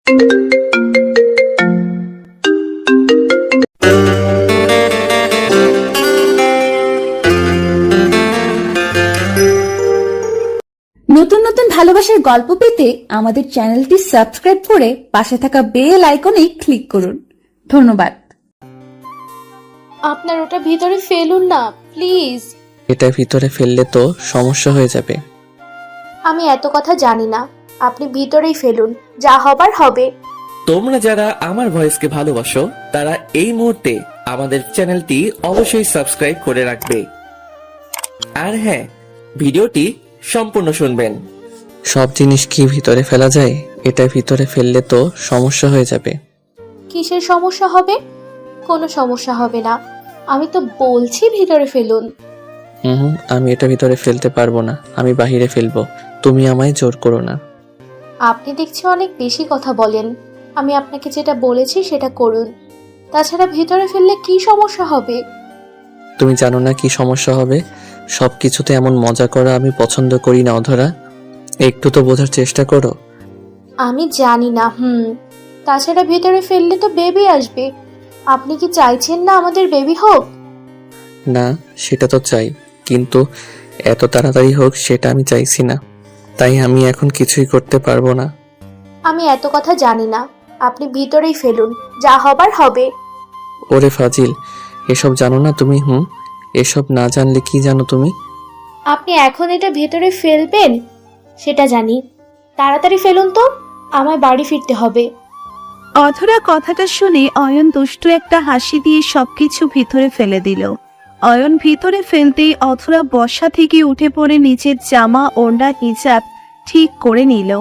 নতুন নতুন ভালোবাসার গল্প পেতে আমাদের চ্যানেলটি সাবস্ক্রাইব করে পাশে থাকা বেল আইকনে ক্লিক করুন। ধন্যবাদ। আপনার ওটা ভিতরে ফেলুন না প্লিজ। এটা ভিতরে ফেললে তো সমস্যা হয়ে যাবে। আমি এত কথা জানি না, আপনি ভিতরেই ফেলুন, যা হবার হবে। তোমরা যারা আমার ভয়েসকে ভালোবাসো তারা এই মুহূর্তে আমাদের চ্যানেলটি অবশ্যই সাবস্ক্রাইব করে রাখবে। আর হ্যাঁ, ভিডিওটি সম্পূর্ণ শুনবেন। সব জিনিস কি ভিতরে ফেলা যায়? এটা ভিতরে ফেললে তো সমস্যা হয়ে যাবে। কিসের সমস্যা হবে? কোনো সমস্যা হবে না, আমি তো বলছি ভিতরে ফেলুন। আমি এটা ভিতরে ফেলতে পারবো না, আমি বাহিরে ফেলবো। তুমি আমায় জোর করো না। আপনি দেখছি অনেক বেশি কথা বলেন। আমি আপনাকে যেটা বলেছি সেটা করুন, তাছাড়া ভিতরে ফেললে কি সমস্যা হবে? তুমি জানো না কি সমস্যা হবে? সবকিছুতে এমন মজা করা আমি পছন্দ করি না অধরা, একটু তো বোঝার চেষ্টা করো। আমি জানি না। তাছাড়া ভিতরে ফেললে তো বেবি আসবে। আপনি কি চাইছেন না আমাদের বেবি হোক? না, সেটা তো চাই, কিন্তু এত তাড়াতাড়ি হোক সেটা আমি চাইছি না। তাই আমি এখন কিছুই করতে পারবো না। আমি এত কথা জানি না, আপনি ভিতরেই ফেলুন, যা হবার হবে। ওরে ফাজিল, এসব জানো না তুমি? এসব না জানলে কি জানো তুমি? আপনি এখন এটা ভেতরে ফেলবেন সেটা জানি। তাড়াতাড়ি ফেলুন তো, আমায় বাড়ি ফিরতে হবে। অধরা কথাটা শুনে অয়ন দুষ্টু একটা হাসি দিয়ে সবকিছু ভিতরে ফেলে দিল। অয়ন ভিতরে ফেলতেই অধরা বসা থেকে উঠে পড়ে নিজের জামা ওড়না হিজাব ঠিক করে নিল।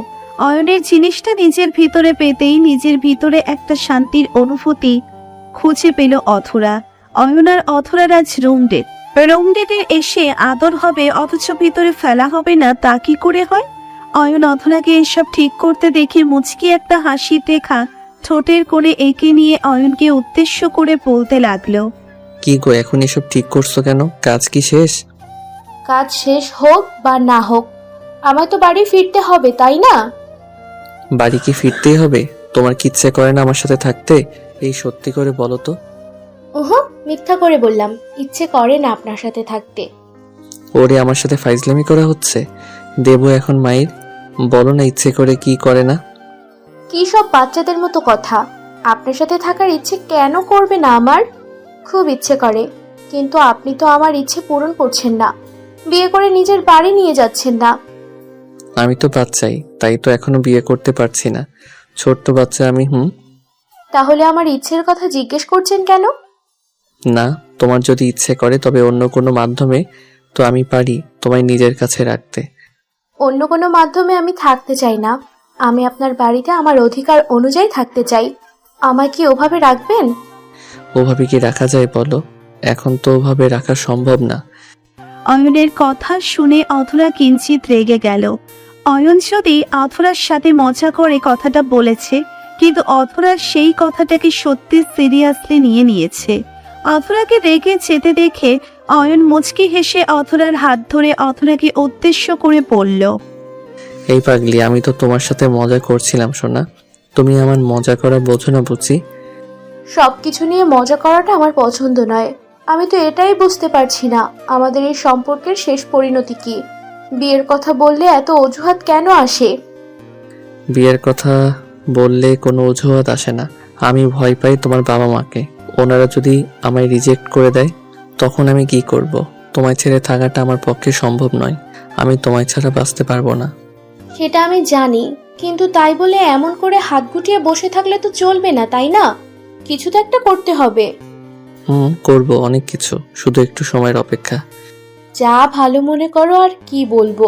অয়নের জিনিসটা নিজের ভিতরে পেতেই নিজের ভিতরে একটা শান্তির অনুভূতি খুঁজে পেল অধরা। অয়ন আর অধরার আজ রুম ডেটে এসে আদর হবে অথচ ভিতরে ফেলা হবে না, তা কি করে হয়? অয়ন অধরাকে এসব ঠিক করতে দেখে মুচকি একটা হাসি দেখা ঠোঁটের কোণে এঁকে নিয়ে অয়নকে উদ্দেশ্য করে বলতে লাগলো, কি গো, এখন এসব ঠিক করছো কেন? কাজ কি শেষ? কাজ শেষ হোক বা না হোক, আমায় তো বাড়ি ফিরতে হবে, তাই না? বাড়ি কি ফিরতেই হবে? তোমার কি ইচ্ছে করে না আমার সাথে থাকতে? এই সত্যি করে বলো তো। মিথ্যা করে বললাম, ইচ্ছে করে না আপনার সাথে থাকতে। ওরে, আমার সাথে ফাইজলামি করা হচ্ছে? দেবো এখন মাইর? বলো না ইচ্ছে করে কি করে না। কি সব বাচ্চাদের মতো কথা! আপনার সাথে থাকার ইচ্ছে কেন করবে না আমার? খুব ইচ্ছে করে, কিন্তু আপনি তো আমার ইচ্ছে পূরণ করছেন না, বিয়ে করে নিজের বাড়ি নিয়ে যাচ্ছেন না। আমি তো বাচ্চাই, তাই তো এখনো বিয়ে করতে পারছি না। ছোট্ট বাচ্চা আমি। তাহলে আমার ইচ্ছের কথা জিজ্ঞেস করছেন কেন? না, তোমার যদি ইচ্ছে করে তবে অন্য কোনো মাধ্যমে তো আমি পারি তোমায় নিজের কাছে রাখতে। অন্য কোনো মাধ্যমে আমি থাকতে চাই না, আমি আপনার বাড়িতে আমার অধিকার অনুযায়ী থাকতে চাই। আমায় কি ওভাবে রাখবেন? ওভাবে কি রাখা যায় বলো? এখন তো ওভাবে রাখা সম্ভব না। অয়নের কথা শুনে অধরা কিঞ্চিত রেগে গেল। অয়ন যদি অধরার সাথে মজা করে কথাটা বলেছে, কিন্তু অধরা সেই কথাটাকে সত্যি সিরিয়াসলি নিয়ে নিয়েছে। অধরাকে রেগে যেতে দেখে অয়ন মুচকি হেসে অধরার হাত ধরে অধরাকে উদ্দেশ্য করে বলল, এই পাগলি, আমি তো তোমার সাথে মজা করছিলাম সোনা, তুমি আমার মজা করা বোঝো না বুঝি? সবকিছু নিয়ে মজা করাটা আমার পছন্দ নয়। আমি তো এটাই বুঝতে পারছি না আমাদের এই সম্পর্কের শেষ পরিণতি কি। বিয়ের কথা বললে এত অজুহাত কেন আসে? বিয়ের কথা বললে কোনো অজুহাত আসে না। আমি ভয় পাই তোমার বাবা মাকে। ওনারা যদি আমায় রিজেক্ট করে দেয় তখন আমি কি করব? তোমায় ছেড়ে থাকাটা আমার পক্ষে সম্ভব নয়। আমি তোমায় ছাড়া বাঁচতে পারবো না। সেটা আমি জানি, কিন্তু তাই বলে এমন করে হাত গুটিয়ে বসে থাকলে তো চলবে না, তাই না? কিছু তো একটা করতে হবে। করব অনেক কিছু, শুধু একটু সময়ের অপেক্ষা। যা ভালো মনে করো, আর কি বলবো।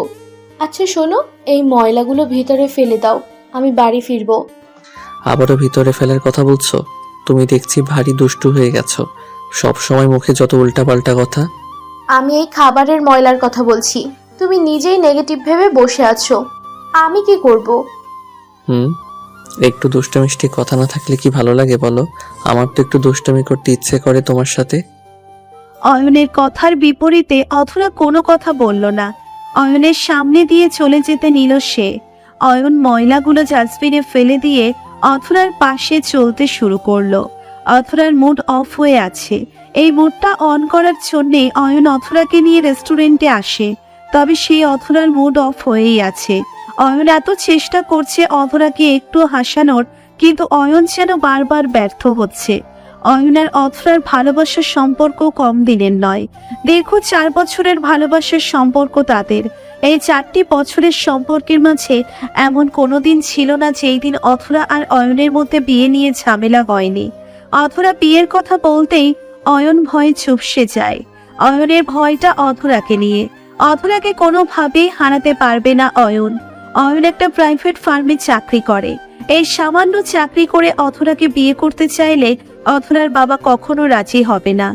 আচ্ছা শোনো, এই ময়লাগুলো ভিতরে ফেলে দাও, আমি বাড়ি ফিরবো। আবারও ভিতরে ফেলার কথা বলছো? তুমি দেখছি ভারী দুষ্টু হয়ে গেছো, সব সময় মুখে যত উল্টাপাল্টা কথা। আমি এই খাবারের ময়লার কথা বলছি, তুমি নিজেই নেগেটিভ ভেবে বসে আছো। আমি কি করব? একটু দুষ্টমিষ্টি কথা না থাকলে কি ভালো লাগে বলো? আমার তো একটু দুষ্টমি করতে ইচ্ছে করে তোমার সাথে। অয়নের কথার বিপরীতে অধরা কোনো কথা বলল না। অয়নের সামনে দিয়ে চলে যেতে নিল সে। অয়ন ময়লাগুলো ডাস্টবিনে ফেলে দিয়ে অথরার পাশে চলতে শুরু করলো। অথরার মুড অফ হয়ে আছে। এই মুডটা অন করার জন্যে অয়ন অথরাকে নিয়ে রেস্টুরেন্টে আসে, তবে সেই অথরার মুড অফ হয়েই আছে। অয়ন এত চেষ্টা করছে অথরাকে একটু হাসানোর, কিন্তু অয়ন যেন বারবার ব্যর্থ হচ্ছে। অয়ন আর অথরার ভালোবাসার সম্পর্ক কম দিনের নয়। দীর্ঘ 4 বছরের ভালোবাসার সম্পর্ক তাদের। এই 4টি বছরের সম্পর্কের মাঝে এমন কোনোদিন ছিল না যেই দিন অথরা আর অয়নের মধ্যে বিয়ে নিয়ে ঝামেলা হয়নি। অথরা বিয়ের কথা বলতেই অয়ন ভয়ে চুপসে যায়। অয়নের ভয়টা অথরাকে নিয়ে। অথরাকে কোনোভাবেই হারাতে পারবে না অয়ন। অয়ন একটা প্রাইভেট ফার্মে চাকরি করে। এই সামান্য চাকরি করে অথরাকে বিয়ে করতে চাইলে অথরার বাবা কখনো রাজি হবে না।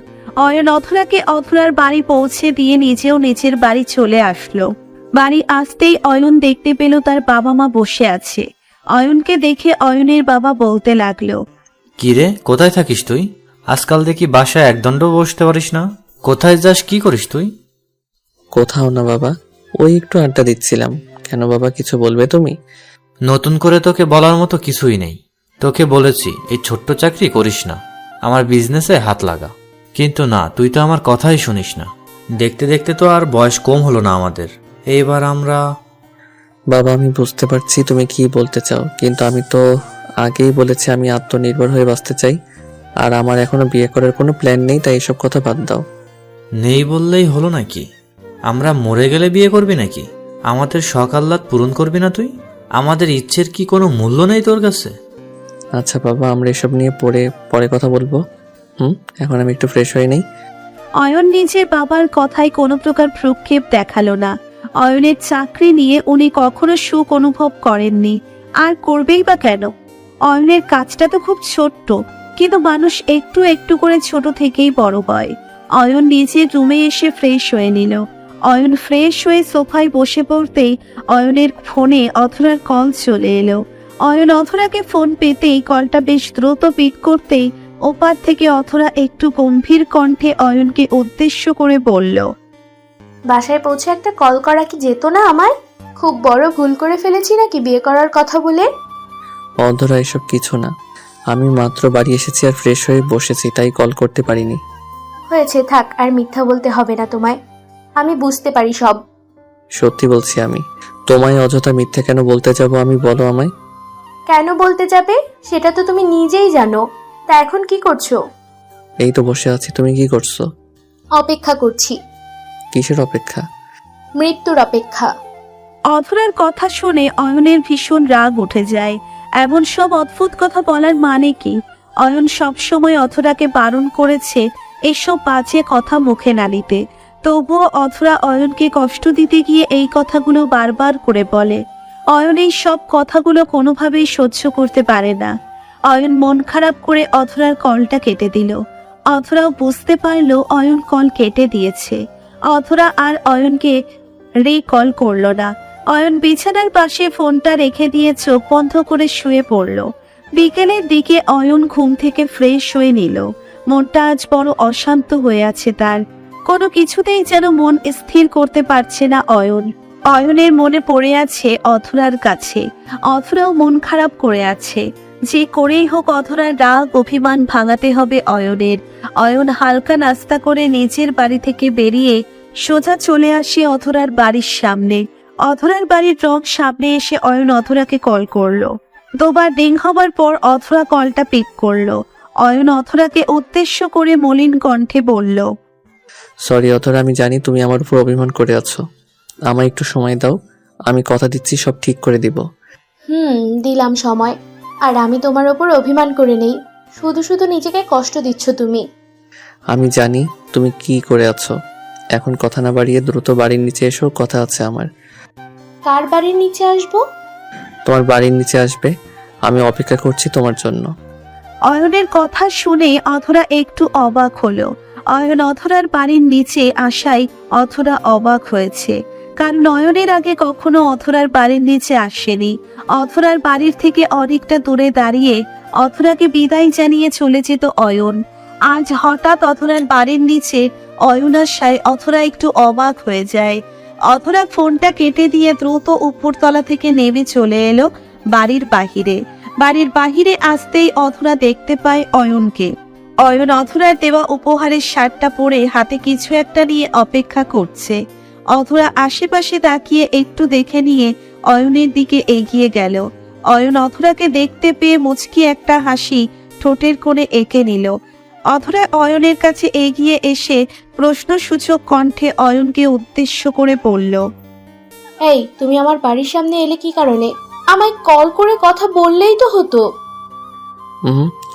অয়ন অথরাকে অথরার বাড়ি পৌঁছে দিয়ে নিজেও নিজের বাড়ি চলে আসলো। বাড়ি আসতেই অয়ন দেখতে পেল তার বাবা মা বসে আছে। অয়নকে দেখে অয়নের বাবা বলতে লাগলো, কিরে, কোথায় থাকিস তুই? আজকাল দেখি বাসায় একদণ্ড বসতে পারিস না। কোথায় যাস, কি করিস তুই? কোথাও না বাবা, ওই একটু আড্ডা দিচ্ছিলাম। কেন বাবা, কিছু বলবে তুমি? নতুন করে তোকে বলার মতো কিছুই নেই। তোকে বলেছি এই ছোট্ট চাকরি করিস না, আমার বিজনেসে হাত লাগা। কিন্তু না, তুই তো আমার কথাই শুনিস না। দেখতে দেখতে তো আর বয়স কম হলো না আমাদের। এইবার আমরা... বাবা, আমি বুঝতে পারছি তুমি কি বলতে চাও, কিন্তু আমি তো আগেই বলেছি আমি আত্মনির্ভর হয়ে বাঁচতে চাই। আর আমার এখনো বিয়ে করার কোনো প্ল্যান নেই, তাই এসব কথা বাদ দাও। নেই বললেই হলো নাকি? আমরা মরে গেলে বিয়ে করবি নাকি? আমাদের শখ আহ্লাদ পূরণ করবি না তুই? আমাদের ইচ্ছের কি কোনো মূল্য নেই তোর কাছে? আচ্ছা বাবা, আমরা এসব নিয়ে পরে কথা বলবো। এখন আমি একটু ফ্রেশ হয়ে নেই। অয়ন নিজের বাবার কথায় কোনো প্রকার ভ্রুক্ষেপ দেখালো না। অয়নের চাকরি নিয়ে উনি কখনো সুখ অনুভব করেননি, আর করবেই বা কেন? অয়নের কাজটা তো খুব ছোট্ট, কিন্তু মানুষ একটু একটু করে ছোট থেকেই বড় হয়। অয়ন নিজের রুমে এসে ফ্রেশ হয়ে নিল। অয়ন ফ্রেশ হয়ে সোফায় বসে পড়তেই অয়নের ফোনে অথরার কল চলে এলো। অয়ন অথরাকে ফোন পেতেই কলটা বেশ দ্রুত পিক করতেই ওপার থেকে অথরা একটু গম্ভীর কণ্ঠে অয়নকে উদ্দেশ্য করে বলল, বাসায় পৌঁছে একটা কল করা কি যেত না আমায়? খুব বড় ভুল করে ফেলেছি নাকি বিয়ে করার কথা বলে? অধরা, এসব কিছু না। আমি মাত্র বাড়ি এসেছি আর ফ্রেশ হয়ে বসেছি, তাই কল করতে পারিনি। হয়েছে, থাক, আর মিথ্যা বলতে হবে না তোমায়। আমি বুঝতে পারি সব। সত্যি বলছি আমি। তোমায় অযথা মিথ্যে কেন বলতে যাব আমি, বলো আমায়। কেন বলতে যাবে সেটা তো তুমি নিজেই জানো। তা এখন কি করছো? এই তো বসে আছি, তুমি কি করছো? অপেক্ষা করছি। কিসের অপেক্ষা? মৃত্যুর অপেক্ষা। অথরার কথা শুনে অয়নের ভীষণ রাগ উঠে যায়। এমন সব অদ্ভুত কথা বলার মানে কি? অয়ন সবসময় অথরাকে বারণ করেছে এসব বাজে কথা মুখে না নিতে, তবুও অথরা অয়নকে কষ্ট দিতে গিয়ে এই কথাগুলো বারবার করে বলে। অয়ন এই সব কথাগুলো কোনোভাবেই সহ্য করতে পারে না। অয়ন মন খারাপ করে অথরার কলটা কেটে দিল। অথরাও বুঝতে পারলো অয়ন কল কেটে দিয়েছে। অথরা আর অয়নকে কল করলো না। অয়ন বিছানার পাশে ফোনটা রেখে দিয়ে চোখ বন্ধ করে শুয়ে পড়ল। বিকেলের দিকে অয়ন ঘুম থেকে ফ্রেশ হয়ে নিল। মনটা আজ বড় অশান্ত হয়ে আছে তার। কোনো কিছুতেই যেন মন স্থির করতে পারছে না অয়ন। অয়নের মনে পড়ে আছে অথরার কাছে। অথরাও মন খারাপ করে আছে। যে করেই হোক অথরার রাগ অভিমান ভাঙাতে হবে অয়নের। অয়ন হালকা নাস্তা করে নিজের বাড়ি থেকে বেরিয়ে সোজা চলে আসে অথরার বাড়ির সামনে। অথরার বাড়ির রং সামনে এসে অয়ন অথরাকে কল করলো। 2 বার রিং হবার পর অথরা কলটা পিক করলো। অয়ন অথরাকে উদ্দেশ্য করে মলিন কণ্ঠে বলল, সরি অথরা, আমি জানি তুমি আমার উপর অভিমান করে আছো। আমায় একটু সময় দাও, আমি কথা দিচ্ছি সব ঠিক করে দিব। দিলাম সময়। আর আমি তোমার ওপর অভিমান করে নেই, শুধু শুধু নিজেকে কষ্ট দিচ্ছ তুমি। আমি জানি তুমি কি করে আছো। এখন কথা না বাড়িয়ে দ্রুত বাড়ির নিচে এসো, কথা আছে আমার। কার বাড়ির নিচে আসবো? তোমার বাড়ির নিচে আসবে, আমি অপেক্ষা করছি তোমার জন্য। অয়নের কথা শুনে অথরা একটু অবাক হলো। অয়ন অথরার বাড়ির নিচে আসায় অথরা অবাক হয়েছে, কারণ অয়নের আগে কখনো অথরার বাড়ির নিচে আসেনি। অথরার বাড়ির থেকে অনেকটা দূরে দাঁড়িয়ে অথরাকে বিদায় জানিয়ে চলে যেত অয়ন। আজ হঠাৎ অথরার বাড়ির নিচে অয়ন আসায় অথরা একটু অবাক হয়ে যায়। অথরা ফোনটা কেটে দিয়ে দ্রুত উপরতলা থেকে নেমে চলে এলো বাড়ির বাহিরে। বাড়ির বাহিরে আসতেই অধরা দেখতে পায় অয়নকে। অয়ন অধরার দেওয়া উপহারের শার্টটা পরে হাতে কিছু একটা নিয়ে অপেক্ষা করছে। অধরা আশেপাশে তাকিয়ে একটু দেখে নিয়ে অয়নের দিকে এগিয়ে গেল। অয়ন অধরাকে দেখতে পেয়ে মুচকি একটা হাসি ঠোঁটের কোণে এঁকে নিল। অধরা অয়নের কাছে এগিয়ে এসে প্রশ্নসূচক কণ্ঠে অয়নকে উদ্দেশ্য করে বলল, এই, তুমি আমার বাড়ির সামনে এলে কি কারণে? আমায় কল করে কথা বললেই তো হতো।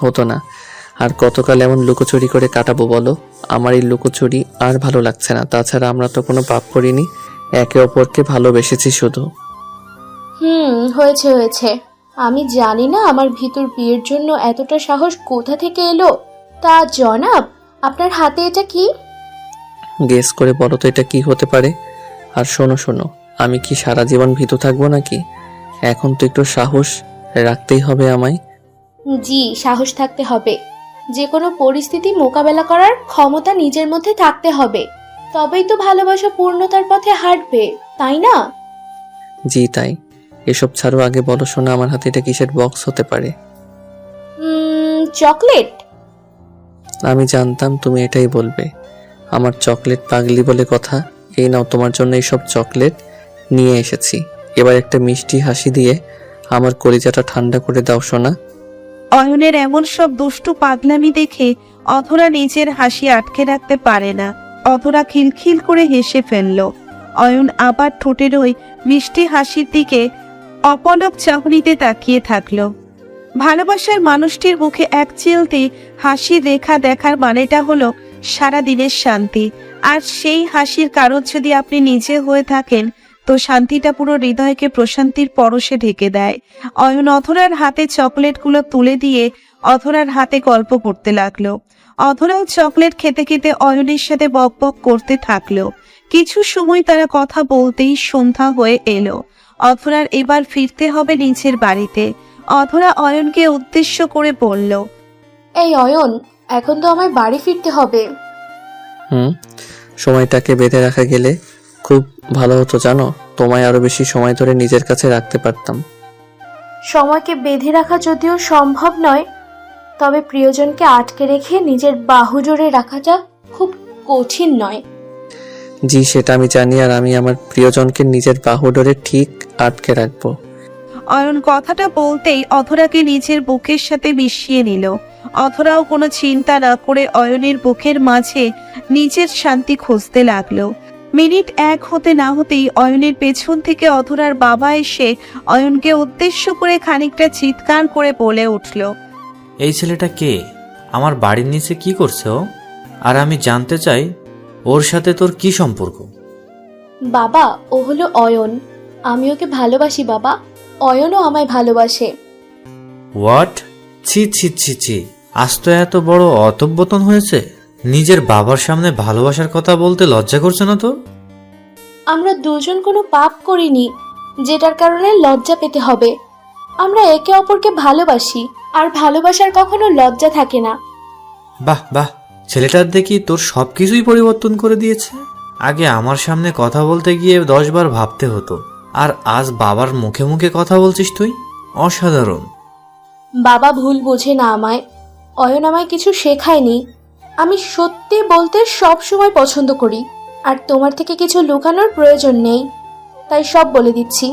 হতো না। আর কতকাল এমন লুকোচুরি করে কাটাবো বলো? আমার এই লুকোচুরি আর ভালো লাগছে না। তাছাড়া আমরা তো কোনো পাপ করিনি, একে অপরকে ভালোবেসেছি শুধু। হয়েছে হয়েছে। আমি জানি না আমার ভিতর বিয়ের জন্য এতটা সাহস কোথা থেকে এলো। তা জনাব, আপনার হাতে এটা কি? গেস করে বলো তো এটা কি হতে পারে। আর শোনো শোনো, আমি কি সারা জীবন ভীতু থাকবো নাকি? এখন তো একটু সাহস রাখতেই হবে আমায়। জি, সাহস থাকতে হবে। যে কোনো পরিস্থিতি মোকাবেলা করার ক্ষমতা নিজের মধ্যে থাকতে হবে, তবেই তো ভালোবাসা পূর্ণতার পথে হাঁটবে, তাই না? জি তাই। এসব ছাড়ো, আগে বলো শোনা, আমার হাতে এটা কিসের বক্স হতে পারে? চকলেট। আমি জানতাম তুমি এটাই বলবে। আমার চকলেট পাগলি বলে কথা। এই নাও, তোমার জন্য এইসব চকলেট নিয়ে এসেছি। এবার একটা মিষ্টি হাসি দিয়ে আমার কলিজাটা ঠান্ডা করে দাও সোনা। অয়নের এমন সব দুষ্টু পাগলামি দেখে অধরা নিজের হাসি আটকে রাখতে পারে না। অধরা খিলখিল করে হেসে ফেলল। অয়ন আবার ঠোঁটের ওই মিষ্টি হাসির দিকে অপলক চাহনিতে তাকিয়ে থাকলো। ভালোবাসার মানুষটির মুখে এক চিলতে হাসির রেখা দেখার মানেটা হলো সারা দিনের শান্তি। আর সেই হাসির কারণ যদি আপনি নিজে হয়ে থাকেন, তো শান্তিটা পুরো হৃদয়কে প্রশান্তির পরশে ঢেকে দেয়। অয়ন অধরার হাতে চকলেটগুলো তুলে দিয়ে অধরার হাতে গল্প করতে লাগলো। অধরাও চকলেট খেতে খেতে অয়নের সাথে বকবক করতে থাকলো। কিছু সময় তারা কথা বলতেই সন্ধ্যা হয়ে এলো। অধরার এবার ফিরতে হবে নিচের বাড়িতে। অধরা অয়নকে উদ্দেশ্য করে বলল, এই অয়ন, এখন তো আমায় বাড়ি ফিরতে হবে। সময়টাকে বেঁধে রাখা গেলে খুব ভালো হতো জানো। তোমায় আরো বেশি সময় ধরে নিজের কাছে রাখতে পারতাম। সময়কে বেঁধে রাখা যদিও সম্ভব নয়, তবে প্রিয়জনকে আটকে রেখে নিজের বাহুজোরে রাখাটা খুব কঠিন নয়। জি সেটা আমি জানি, আর আমি আমার প্রিয়জনকে নিজের বাহুডোরে ঠিক আটকে রাখবো। অয়ন কথাটা বলতেই অধরাকে নিজের বুকের সাথে মিশিয়ে নিল। অধরাও কোনো চিন্তা না করে অয়নের বুকের মাঝে নিজের শান্তি খুঁজতে লাগলো। মিনিট এক হতে না হতেই অয়নের পেছন থেকে অধরার বাবা এসে অয়নকে উদ্দেশ্য করে খানিকটা চিৎকার করে বলে উঠল, এই ছেলেটা কে? আমার বাড়ির নিচে কি করছে ও? আর আমি জানতে চাই ওর সাথে তোর কি সম্পর্ক? বাবা, ও হলো অয়ন। আমি ওকে ভালোবাসি বাবা। অয়নও আমায় ভালোবাসে। হোয়াট? ছি ছি ছি ছি, আজ তো এত বড় অতব্যতন হয়েছে। নিজের বাবার সামনে ভালোবাসার কথা বলতে লজ্জা করছে না তো? আমরা দুজন কোনো পাপ করিনি যেটার কারণে লজ্জা পেতে হবে। আমরা একে অপরকে ভালোবাসি, আর ভালোবাসার কখনো লজ্জা থাকে না। বাহ বাহ, ছেলেটার দেখি তোর সবকিছুই পরিবর্তন করে দিয়েছে। আগে আমার সামনে কথা বলতে গিয়ে 10 বার ভাবতে হতো, আর আজ বাবার মুখে মুখে কথা বলছিস তুই। অসাধারণ। বাবা ভুল বোঝে না আমায়। অয়ন আমায় কিছু শেখায়নি। আমি সত্যি বলতে সব সময় পছন্দ করি, আর তোমার থেকে কিছু লুকানোর প্রয়োজন নেই, তাই সব বলে দিচ্ছি।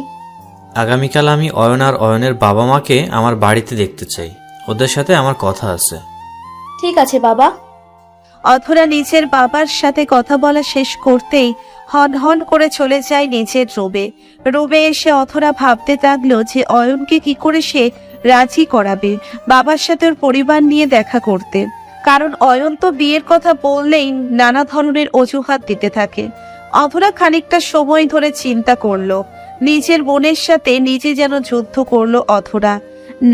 আগামীকাল আমি অয়ন আর অয়নের বাবা মাকে আমার বাড়িতে দেখতে চাই। ওদের সাথে আমার কথা আছে। ঠিক আছে বাবা। অধরা নিজের বাবার সাথে কথা বলা শেষ করতেই হন হন করে চলে যায় নিজের রুমে। রুমে এসে অধরা ভাবতে লাগলো যে অয়নকে কি করে সে রাজি করাবে বাবার সাথে ওর পরিবার নিয়ে দেখা করতে। কারণ অয়ন তো বিয়ের কথা বললেই নানা ধরনের অজুহাত দিতে থাকে। অধরা খানিকটা সময় ধরে চিন্তা করলো। নিজের বোনের সাথে নিজে যেন যুদ্ধ করলো অধরা।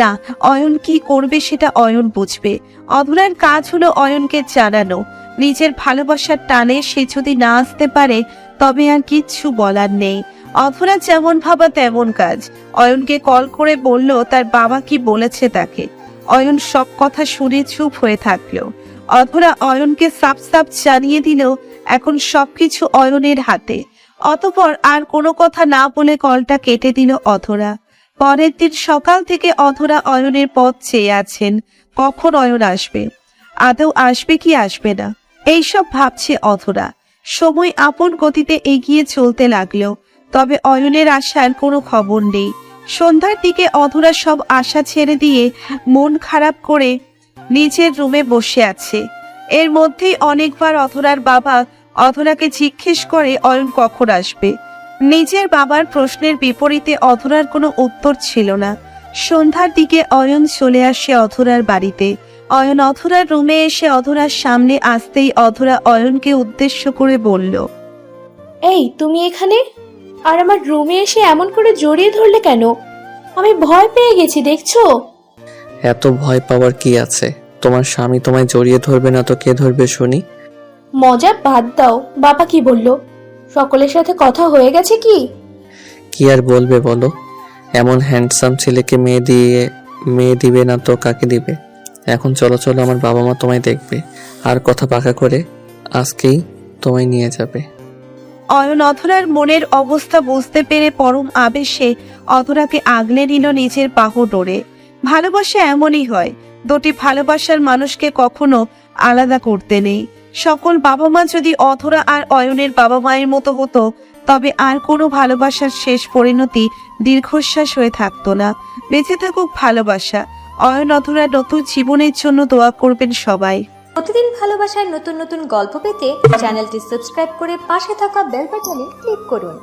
না, অয়ন কি করবে সেটা অয়ন বুঝবে। অধরার কাজ হলো অয়নকে জানানো। নিজের ভালোবাসার টানে সে যদি না আসতে পারে তবে আর কিচ্ছু বলার নেই। অধরা যেমন ভাবা তেমন কাজ। অয়নকে কল করে বলল তার বাবা কি বলেছে তাকে। অয়ন সব কথা শুনে চুপ হয়ে থাকলো। অধরা অয়নকে সাপ সাপ জানিয়ে দিল এখন সবকিছু অয়নের হাতে। অতঃপর আর কোনো কথা না বলে কলটা কেটে দিল অধরা। পরের দিন সকাল থেকে অধরা অয়নের পথ চেয়ে আছেন, কখন অয়ন আসবে, আদৌ আসবে কি আসবে না এইসব ভাবছে অধরা। সময় আপন গতিতে এগিয়ে চলতে লাগলো, তবে অয়নের আসার কোনো খবর নেই। সন্ধ্যার দিকে অধরা সব আশা ছেড়ে দিয়ে মন খারাপ করে নিজের রুমে বসে আছে। এর মধ্যেই অনেকবার অধরার বাবা অধরাকে জিজ্ঞেস করে অয়ন কখন আসবে। নিজের বাবার প্রশ্নের বিপরীতে অধরার কোনো উত্তর ছিল না। সন্ধ্যার দিকে অয়ন চলে আসে অধরার বাড়িতে। অয়ন অধরার রুমে এসে অধরার সামনে আসতেই অধরা অয়নকে উদ্দেশ্য করে বলল, এই তুমি এখানে, আর আমার রুমে এসে এমন করে জড়িয়ে ধরলে কেন? আমি ভয় পেয়ে গেছি দেখছো। এত ভয় পাওয়ার কি আছে? তোমার স্বামী তোমায় জড়িয়ে ধরবে না তো কে ধরবে শুনি? মজা বাদ দাও, বাবা কি বললো? সকলের সাথে কথা হয়ে গেছে কি? কি আর বলবে বলো? এমন হ্যান্ডসাম ছেলেকে মেয়ে দিবে না তো কাকে দিবে? এখন চলো চলো, আমার বাবা মা তোমায় দেখবে, আর কথা পাকা করে আজকেই তোমায় নিয়ে যাবে। অয়ন অধরার মনের অবস্থা বুঝতে পেরে পরম আবেশে অধরাকে আগলে নিল নিজের বাহু ডোরে। ভালোবাসা এমনই হয়, দুটি ভালোবাসার মানুষকে কখনো আলাদা করতে নেই। সকল বাবা মা যদি অধরা আর অয়নের বাবা মায়ের মতো হতো, তবে আর কোনো ভালোবাসার শেষ পরিণতি দীর্ঘশ্বাস হয়ে থাকতো না। বেঁচে থাকুক ভালোবাসা। অয়ন অধরার নতুন জীবনের জন্য দোয়া করবেন সবাই। প্রতিদিন ভালোবাসার নতুন নতুন গল্প পেতে চ্যানেলটি সাবস্ক্রাইব করে পাশে থাকা বেল বাটনে ক্লিক করুন।